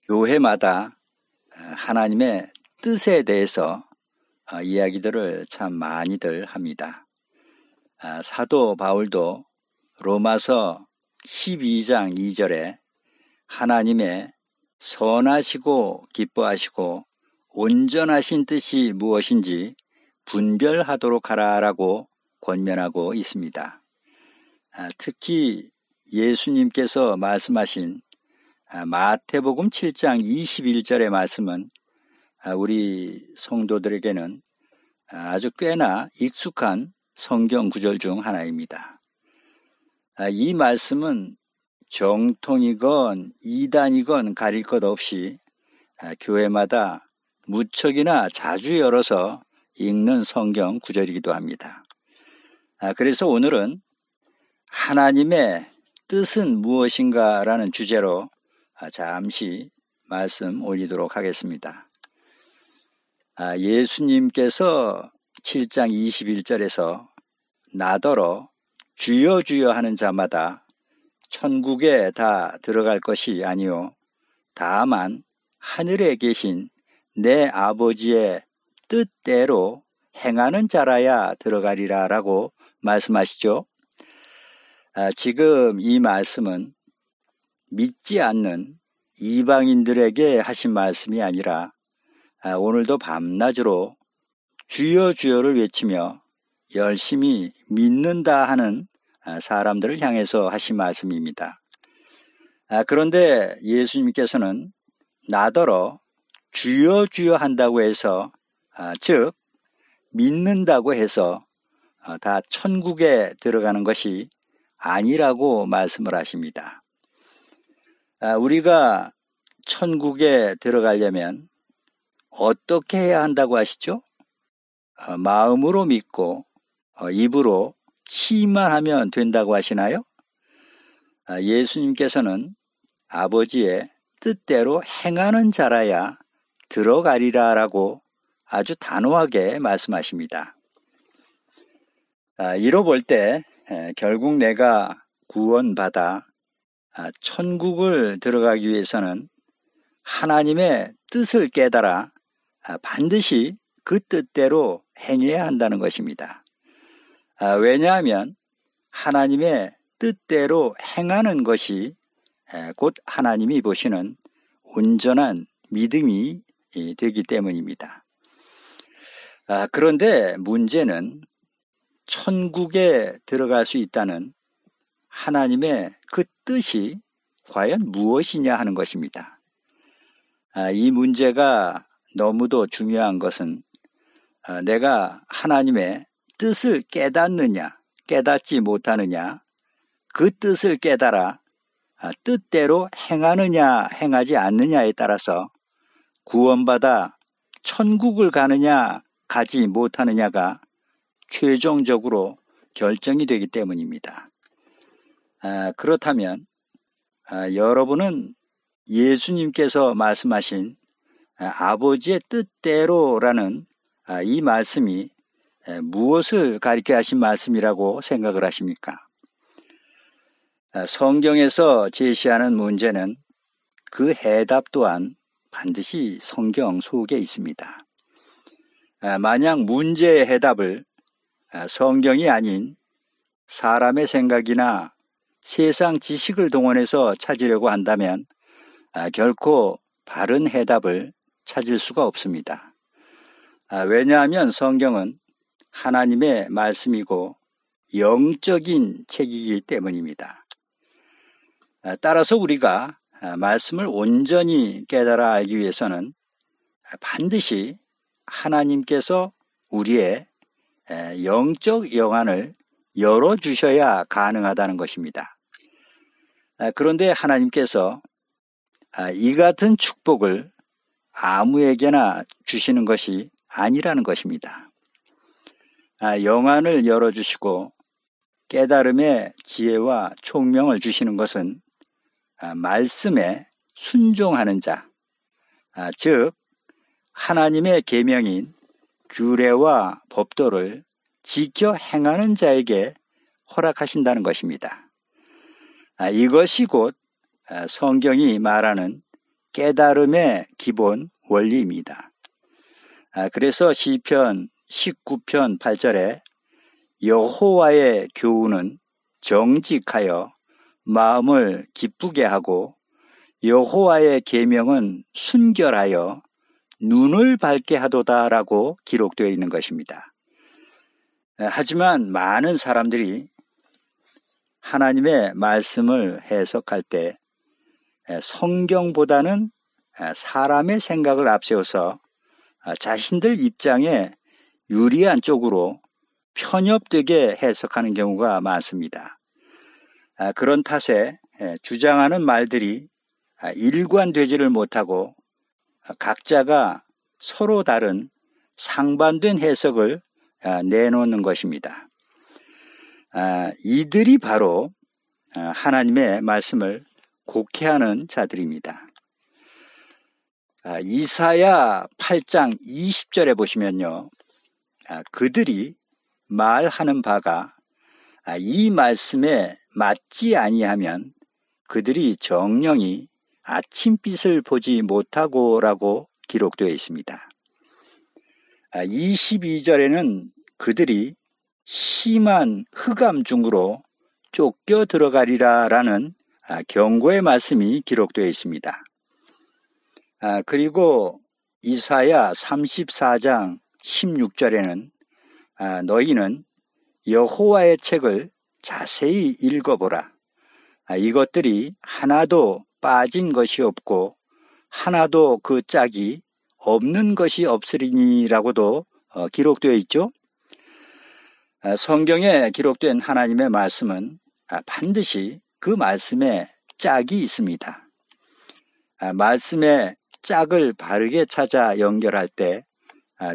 교회마다 하나님의 뜻에 대해서 이야기들을 참 많이들 합니다. 사도 바울도 로마서 12장 2절에 하나님의 선하시고 기뻐하시고 온전하신 뜻이 무엇인지 분별하도록 하라라고 권면하고 있습니다. 특히 예수님께서 말씀하신 마태복음 7장 21절의 말씀은 우리 성도들에게는 아주 꽤나 익숙한 성경 구절 중 하나입니다. 이 말씀은 정통이건 이단이건 가릴 것 없이 교회마다 무척이나 자주 열어서 읽는 성경 구절이기도 합니다. 그래서 오늘은 하나님의 뜻은 무엇인가 라는 주제로 잠시 말씀 올리도록 하겠습니다. 예수님께서 7장 21절에서 나더러 주여 주여 하는 자마다 천국에 다 들어갈 것이 아니요 다만 하늘에 계신 내 아버지의 뜻대로 행하는 자라야 들어가리라 라고 말씀하시죠. 지금 이 말씀은 믿지 않는 이방인들에게 하신 말씀이 아니라 오늘도 밤낮으로 주여 주여를 외치며 열심히 믿는다 하는 사람들을 향해서 하신 말씀입니다. 그런데 예수님께서는 나더러 주여 주여 한다고 해서 즉 믿는다고 해서 다 천국에 들어가는 것이 아니라고 말씀을 하십니다. 우리가 천국에 들어가려면 어떻게 해야 한다고 하시죠? 마음으로 믿고 입으로 시인만 하면 된다고 하시나요? 예수님께서는 아버지의 뜻대로 행하는 자라야 들어가리라 라고 아주 단호하게 말씀하십니다. 이로 볼 때 결국 내가 구원받아 천국을 들어가기 위해서는 하나님의 뜻을 깨달아 반드시 그 뜻대로 행해야 한다는 것입니다. 왜냐하면 하나님의 뜻대로 행하는 것이 곧 하나님이 보시는 온전한 믿음이 되기 때문입니다. 그런데 문제는 천국에 들어갈 수 있다는 하나님의 그 뜻이 과연 무엇이냐 하는 것입니다. 이 문제가 너무도 중요한 것은 내가 하나님의 뜻을 깨닫느냐 깨닫지 못하느냐 그 뜻을 깨달아 뜻대로 행하느냐 행하지 않느냐에 따라서 구원받아 천국을 가느냐 가지 못하느냐가 최종적으로 결정이 되기 때문입니다. 그렇다면 여러분은 예수님께서 말씀하신 아버지의 뜻대로라는 이 말씀이 무엇을 가리켜 하신 말씀이라고 생각을 하십니까? 성경에서 제시하는 문제는 그 해답 또한 반드시 성경 속에 있습니다. 만약 문제의 해답을 성경이 아닌 사람의 생각이나 세상 지식을 동원해서 찾으려고 한다면 결코 바른 해답을 찾을 수가 없습니다. 왜냐하면 성경은 하나님의 말씀이고 영적인 책이기 때문입니다. 따라서 우리가 말씀을 온전히 깨달아 알기 위해서는 반드시 하나님께서 우리의 영적 영안을 열어주셔야 가능하다는 것입니다. 그런데 하나님께서 이 같은 축복을 아무에게나 주시는 것이 아니라는 것입니다. 영안을 열어주시고 깨달음의 지혜와 총명을 주시는 것은 말씀에 순종하는 자, 즉 하나님의 계명인 규례와 법도를 지켜 행하는 자에게 허락하신다는 것입니다. 이것이 곧 성경이 말하는 깨달음의 기본 원리입니다. 그래서 시편 19편 8절에 여호와의 교훈은 정직하여 마음을 기쁘게 하고 여호와의 계명은 순결하여 눈을 밝게 하도다라고 기록되어 있는 것입니다. 하지만 많은 사람들이 하나님의 말씀을 해석할 때 성경보다는 사람의 생각을 앞세워서 자신들 입장에 유리한 쪽으로 편협되게 해석하는 경우가 많습니다. 그런 탓에 주장하는 말들이 일관되지를 못하고 각자가 서로 다른 상반된 해석을 내놓는 것입니다. 이들이 바로 하나님의 말씀을 곡해하는 자들입니다. 이사야 8장 20절에 보시면요. 그들이 말하는 바가 이 말씀에 맞지 아니하면 그들이 정령이 아침빛을 보지 못하고라고 기록되어 있습니다. 22절에는 그들이 심한 흑암 중으로 쫓겨 들어가리라라는 경고의 말씀이 기록되어 있습니다. 그리고 이사야 34장 16절에는 너희는 여호와의 책을 자세히 읽어보라. 이것들이 하나도 빠진 것이 없고 하나도 그 짝이 없는 것이 없으리니라고도 기록되어 있죠. 성경에 기록된 하나님의 말씀은 반드시 그 말씀에 짝이 있습니다. 말씀의 짝을 바르게 찾아 연결할 때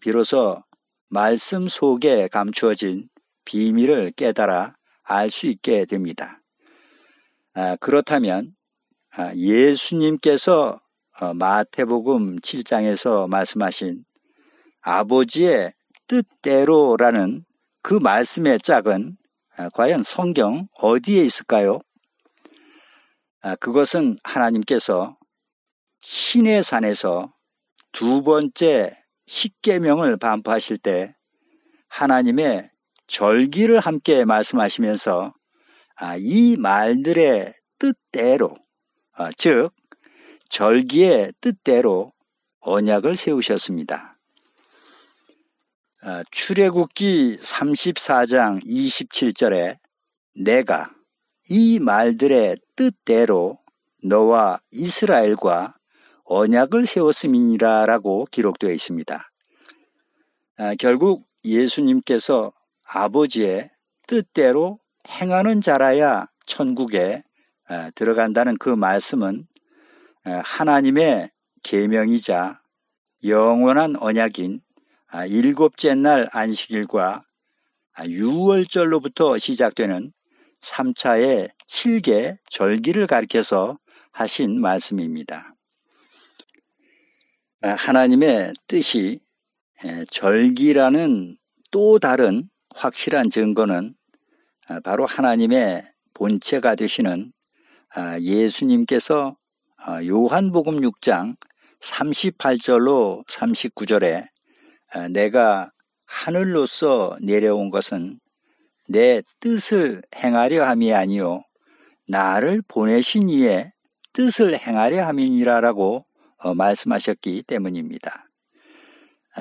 비로소 말씀 속에 감추어진 비밀을 깨달아 알 수 있게 됩니다. 그렇다면 예수님께서 마태복음 7장에서 말씀하신 아버지의 뜻대로라는 그 말씀의 짝은 과연 성경 어디에 있을까요? 그것은 하나님께서 시내산에서 두 번째 십계명을 반포하실 때 하나님의 절기를 함께 말씀하시면서 이 말들의 뜻대로, 즉 절기의 뜻대로 언약을 세우셨습니다. 출애굽기 34장 27절에 내가 이 말들의 뜻대로 너와 이스라엘과 언약을 세웠음이니라라고 기록되어 있습니다. 결국 예수님께서 아버지의 뜻대로 행하는 자라야 천국에 들어간다는 그 말씀은 하나님의 계명이자 영원한 언약인 일곱째 날 안식일과 유월절로부터 시작되는 3차의 7개 절기를 가리켜서 하신 말씀입니다. 하나님의 뜻이 절기라는 또 다른 확실한 증거는 바로 하나님의 본체가 되시는 예수님께서 요한복음 6장 38절로 39절에 내가 하늘로서 내려온 것은 내 뜻을 행하려 함이 아니요 나를 보내신 이의 뜻을 행하려 함이니라라고 말씀하셨기 때문입니다.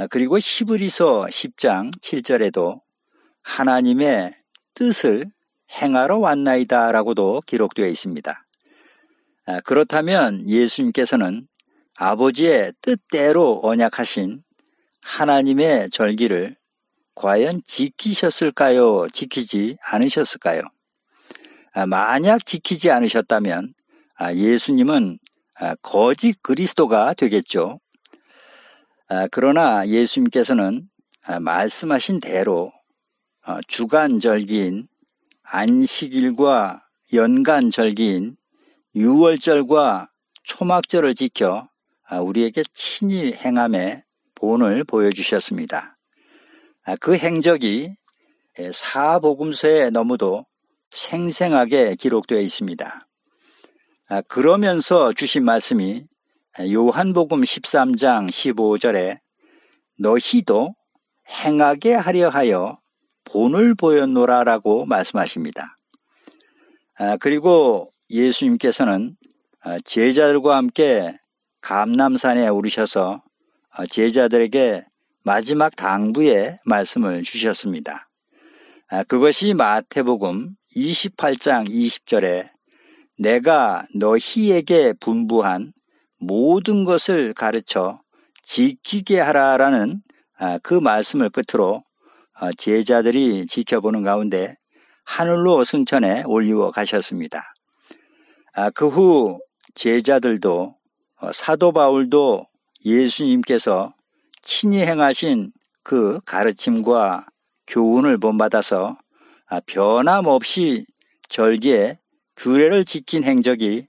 그리고 히브리서 10장 7절에도 하나님의 뜻을 행하러 왔나이다 라고도 기록되어 있습니다. 그렇다면 예수님께서는 아버지의 뜻대로 언약하신 하나님의 절기를 과연 지키셨을까요? 지키지 않으셨을까요? 만약 지키지 않으셨다면 예수님은 거짓 그리스도가 되겠죠. 그러나 예수님께서는 말씀하신 대로 주간절기인 안식일과 연간절기인 유월절과 초막절을 지켜 우리에게 친히 행함의 본을 보여주셨습니다. 그 행적이 사복음서에 너무도 생생하게 기록되어 있습니다. 그러면서 주신 말씀이 요한복음 13장 15절에 너희도 행하게 하려 하여 본을 보였노라라고 말씀하십니다. 그리고 예수님께서는 제자들과 함께 감람산에 오르셔서 제자들에게 마지막 당부의 말씀을 주셨습니다. 그것이 마태복음 28장 20절에 내가 너희에게 분부한 모든 것을 가르쳐 지키게 하라라는 그 말씀을 끝으로 제자들이 지켜보는 가운데 하늘로 승천해 올리워 가셨습니다. 그 후 제자들도 사도 바울도 예수님께서 친히 행하신 그 가르침과 교훈을 본받아서 변함없이 절기에 규례를 지킨 행적이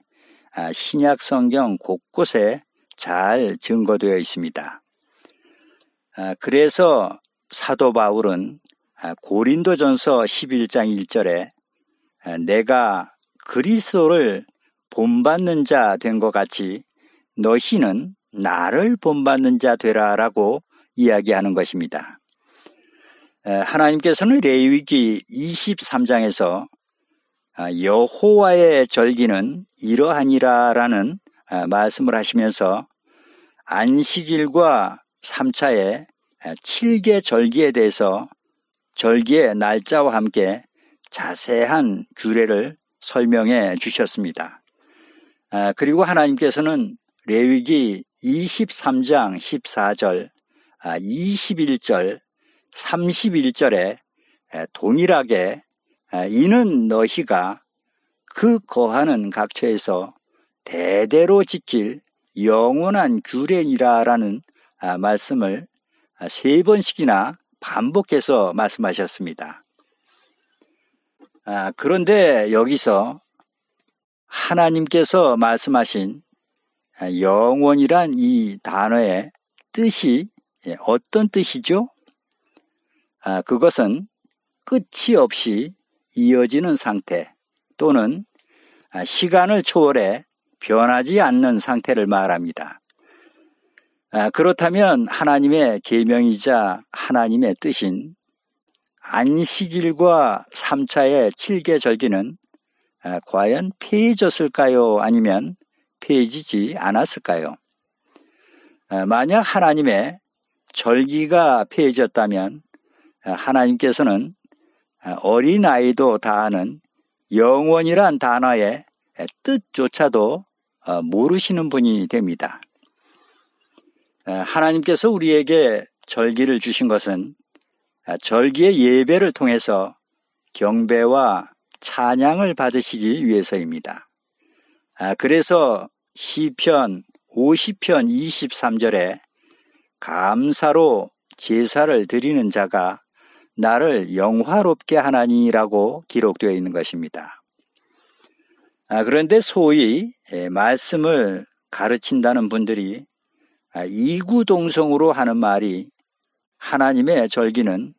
신약 성경 곳곳에 잘 증거되어 있습니다. 그래서 사도 바울은 고린도전서 11장 1절에 내가 그리스도를 본받는 자 된 것 같이 너희는 나를 본받는 자 되라라고 이야기하는 것입니다. 하나님께서는 레위기 23장에서 여호와의 절기는 이러하니라라는 말씀을 하시면서 안식일과 3차의 7개 절기에 대해서 절기의 날짜와 함께 자세한 규례를 설명해 주셨습니다. 그리고 하나님께서는 레위기 23장 14절, 21절, 31절에 동일하게 이는 너희가 그 거하는 각처에서 대대로 지킬 영원한 규례니라라는 말씀을 3번씩이나 반복해서 말씀하셨습니다. 그런데 여기서 하나님께서 말씀하신 영원이란 이 단어의 뜻이 어떤 뜻이죠? 그것은 끝이 없이 이어지는 상태 또는 시간을 초월해 변하지 않는 상태를 말합니다. 그렇다면 하나님의 계명이자 하나님의 뜻인 안식일과 3차의 7개 절기는 과연 폐해졌을까요? 아니면 폐해지지 않았을까요? 만약 하나님의 절기가 폐해졌다면 하나님께서는 어린아이도 다 아는 영원이란 단어의 뜻조차도 모르시는 분이 됩니다. 하나님께서 우리에게 절기를 주신 것은 절기의 예배를 통해서 경배와 찬양을 받으시기 위해서입니다. 그래서 시편 50편 23절에 감사로 제사를 드리는 자가 나를 영화롭게 하나니라고 기록되어 있는 것입니다. 그런데 소위 말씀을 가르친다는 분들이 이구동성으로 하는 말이 하나님의 절기는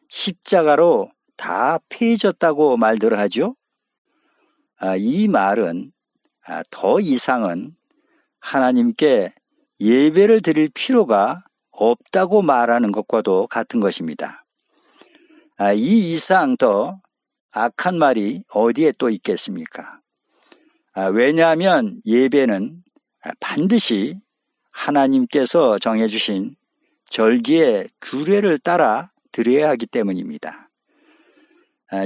십자가로 다 폐해졌다고 말들 하죠. 이 말은 더 이상은 하나님께 예배를 드릴 필요가 없다고 말하는 것과도 같은 것입니다. 이 이상 더 악한 말이 어디에 또 있겠습니까? 왜냐하면 예배는 반드시 하나님께서 정해주신 절기의 규례를 따라 드려야 하기 때문입니다.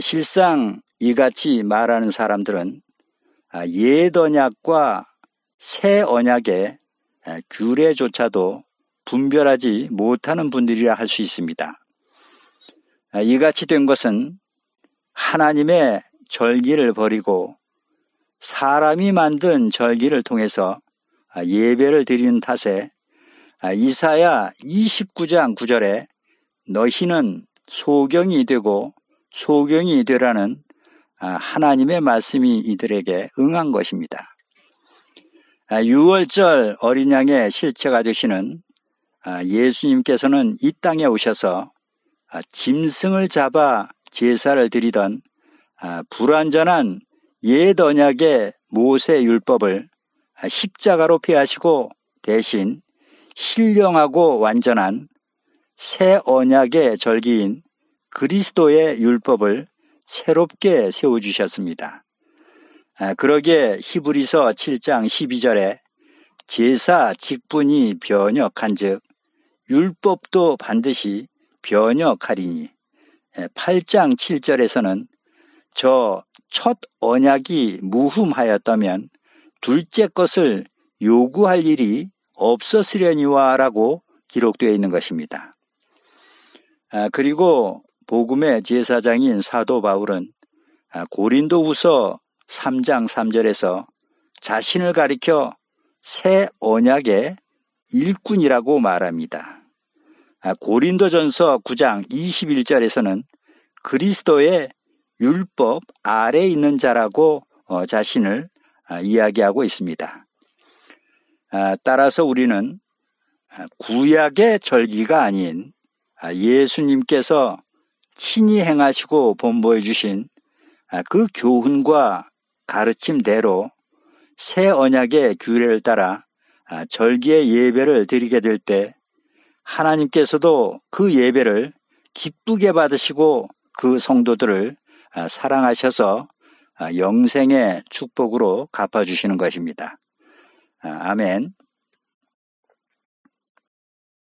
실상 이같이 말하는 사람들은 옛 언약과 새 언약의 규례조차도 분별하지 못하는 분들이라 할 수 있습니다. 이같이 된 것은 하나님의 절기를 버리고 사람이 만든 절기를 통해서 예배를 드리는 탓에 이사야 29장 9절에 너희는 소경이 되고 소경이 되라는 하나님의 말씀이 이들에게 응한 것입니다. 유월절 어린 양의 실체가 되시는 예수님께서는 이 땅에 오셔서 짐승을 잡아 제사를 드리던 불완전한 옛 언약의 모세 율법을 십자가로 폐하시고 대신 신령하고 완전한 새 언약의 절기인 그리스도의 율법을 새롭게 세워주셨습니다. 그러기에 히브리서 7장 12절에 제사 직분이 변역한 즉 율법도 반드시 변역하리니 8장 7절에서는 저 첫 언약이 무흠하였다면 둘째 것을 요구할 일이 없었으려니와 라고 기록되어 있는 것입니다. 그리고 복음의 제사장인 사도 바울은 고린도후서 3장 3절에서 자신을 가리켜 새 언약의 일꾼이라고 말합니다. 고린도전서 9장 21절에서는 그리스도의 율법 아래에 있는 자라고 자신을 이야기하고 있습니다. 따라서 우리는 구약의 절기가 아닌 예수님께서 친히 행하시고 본보여 주신 그 교훈과 가르침대로 새 언약의 규례를 따라 절기의 예배를 드리게 될 때 하나님께서도 그 예배를 기쁘게 받으시고 그 성도들을 사랑하셔서 영생의 축복으로 갚아주시는 것입니다. 아멘.